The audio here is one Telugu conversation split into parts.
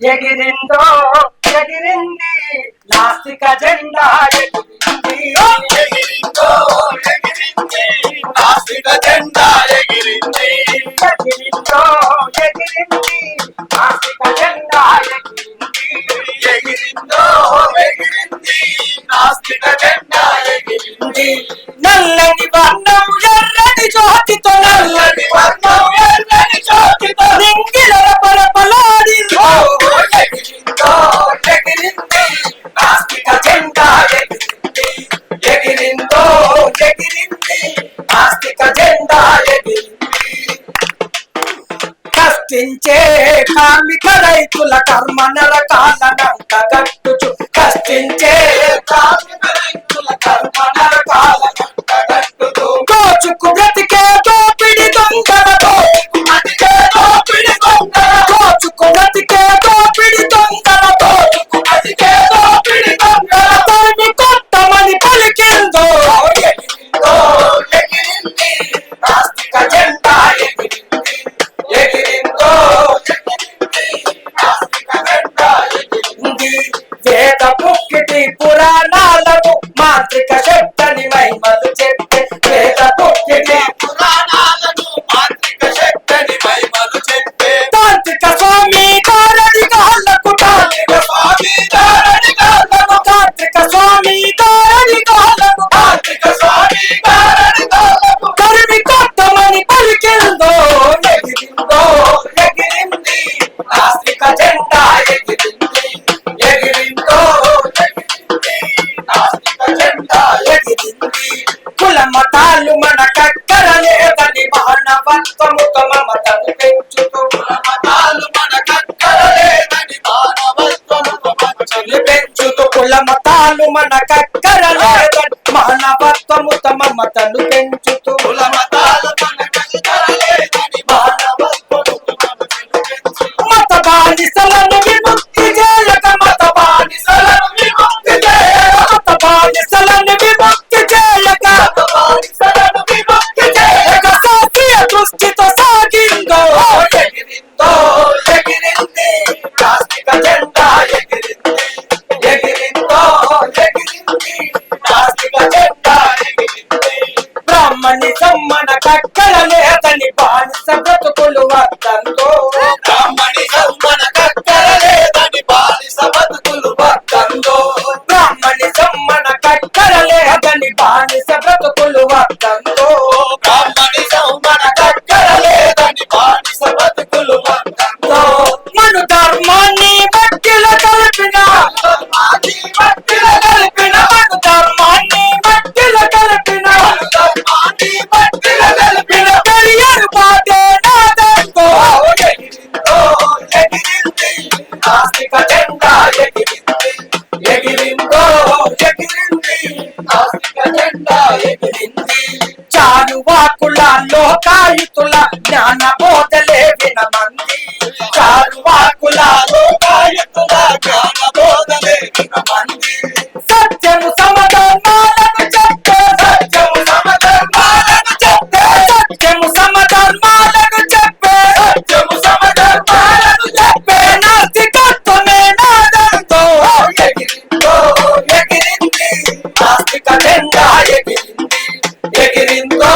ఎగిరిందో ఎగిరింది నాస్తిక జెండా ఎగిరింది ఎగిరిందో ఎగిరింది నాస్తిక జెండా ఎగిరింది ఎగిరిందో ఎగిరింది నాస్తిక జెండా ఎగిరింది ఎగిరిందో ఎగిరింది నాస్తిక జెండా ఎగిరింది నల్లని వర్ణం ఎర్రని జ్యోతితో నల్లని వర్ణం ఎర్రని జ్యోతితో నింగిల పరపలాడిందో ఎగిరిందో ఎగిరింది నాస్తిక జెండా ఎగిరింది ఎగిరిందో ఎగిరింది నాస్తిక జెండా ఎగిరింది కష్టించే కార్మిక రైతుల కర్మ నరకాలనంత గట్టుచు కష్టించే కార్మిక రైతుల కర్మ నరకాలనంత గట్టుతూ దోచుకు బ్రతికే దోపిడి దొంగలతో మతికే దోపిడి దొంగల దోచుకు బ్రతికే దోపిడి దొంగలతో మతికే దోపిడి దొంగల తరిమి కొట్టమని పలికిందో ఎగిరిందో ఎగిరింది నాస్తిక జెండా ఎగిరింది ఎగిరిందో ఎగిరింది నాస్తిక జెండా ఎగిరింది వేద పుక్కిటి పురాణాలను మాంత్రిక శక్తిని మహిమలు చెప్పే వేద పుక్కిటి పురాణాలను మాంత్రిక శక్తిని మహిమలు చెప్పే తాంత్రిక స్వామి కారడి గాళ్ళకు తాంత్రిక స్వామి గారడి గాళ్ళను తాంత్రిక స్వామి కారడి గాళ్ళకు తాంత్రిక స్వామి గారడి గాళ్ళను తరిమి కొట్టమని పలికిందో ఎగిరిందో ఎగిరింది నాస్తిక జెండా ఎగిరింది ఎగిరిందో ఎగిరింది నాస్తిక జెండా ఎగిరింది కుల మతాలు మన కక్కర లేదని మానవత్వముతో మమతను పెంచుతూ మతాలు మన కక్కర లేదని మానవత్వముతో మచ్చలు పెంచుతూ కుల మతాలు మన కక్కర లేదని మానవత్వముతో మమతను పెంచుతూ కుల మతాలు మన కక్కర లేదని మానవత్వముతో మచ్చలు పెంచుతూ మత బానిసలను విముక్తి చేయక మత బానిసలను విముక్తి చేయక మత బానిసలను విముక్తి చేయక బానిసలను విముక్తి చేయక శాస్త్రీయ దృష్టితో సాగిందో ఎగిరిందో ఎగిరింది నాస్తిక జెండా ఎగిరింది ఎగిరిందో ఎగిరింది నాస్తిక జెండా ఎగిరింది బ్రాహ్మణిజం మన కక్కర లేదని బానిస బ్రతుకులు వద్దందో బ్రాహ్మణిజం మన కక్కర లేదని బానిస బతుకులు వద్దందో బ్రాహ్మణిజం మన కక్కర లేదని బానిస బ్రతుకులు వద్దందో బ్రాహ్మణిజం మన కక్కర లేదని బానిస బతుకులు వద్దందో మను ధర్మాన్ని మట్టిలో కలిపిన ధర్మాన్ని మట్టిలో కలిపిన మను ధర్మాన్ని మట్టిలో కలిపిన ధర్మాన్ని మట్టిలో కలిపిన పెరియారు పాటే నాదంతో ఎగిరిందో ఎగిరింది నాస్తిక జెండా ఎగిరింది ఎగిరిందో ఎగిరింది నాస్తిక జెండా ఎగిరింది చారువాకుల లోకాయుతుల జ్ఞాన బోధలే వినమంది చారువాకుల లోకాయుతుల జ్ఞాన బోధలే వినమంది సత్యము సమధర్మాలను చెప్పే సత్యము సమధర్మాలను చెప్పే సత్యము సమధర్మాలను చెప్పే సత్యము సమధర్మాలను చెప్పే నాస్తికత్వమే నాదంతో ఎగిరిందో ఎగిరింది నాస్తిక జెండా ఎగిరింది ఎగిరిందో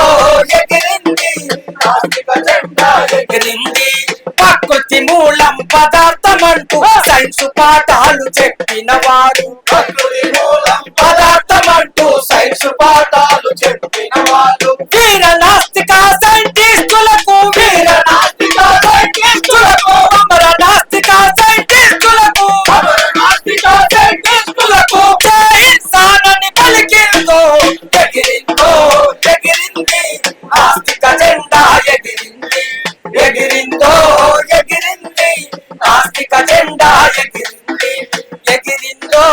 ఎగిరింది నాస్తిక జెండా ఎగిరింది ప్రకృతి మూలం పదార్థమంటూ సైన్స్ పాఠాలు చెప్పిన వారు ప్రకృతి మూలం పదార్థమంటూ సైన్స్ పాఠాలు చెప్పిన వాళ్ళు వీర నాస్తిక సైంటిస్టులకు వీర నాస్తిక సైంటిస్టులకు అమర నాస్తిక సైంటిస్టులకు అమర నాస్తిక సైంటిస్టులకు జై ఇన్సానని పలికిందో ఎగిరిందో ఎగిరింది నాస్తిక జెండా ఎగిరింది ఎగిరిందో ఎగిరింది నాస్తిక జెండా ఎగిరింది ఎగిరిందో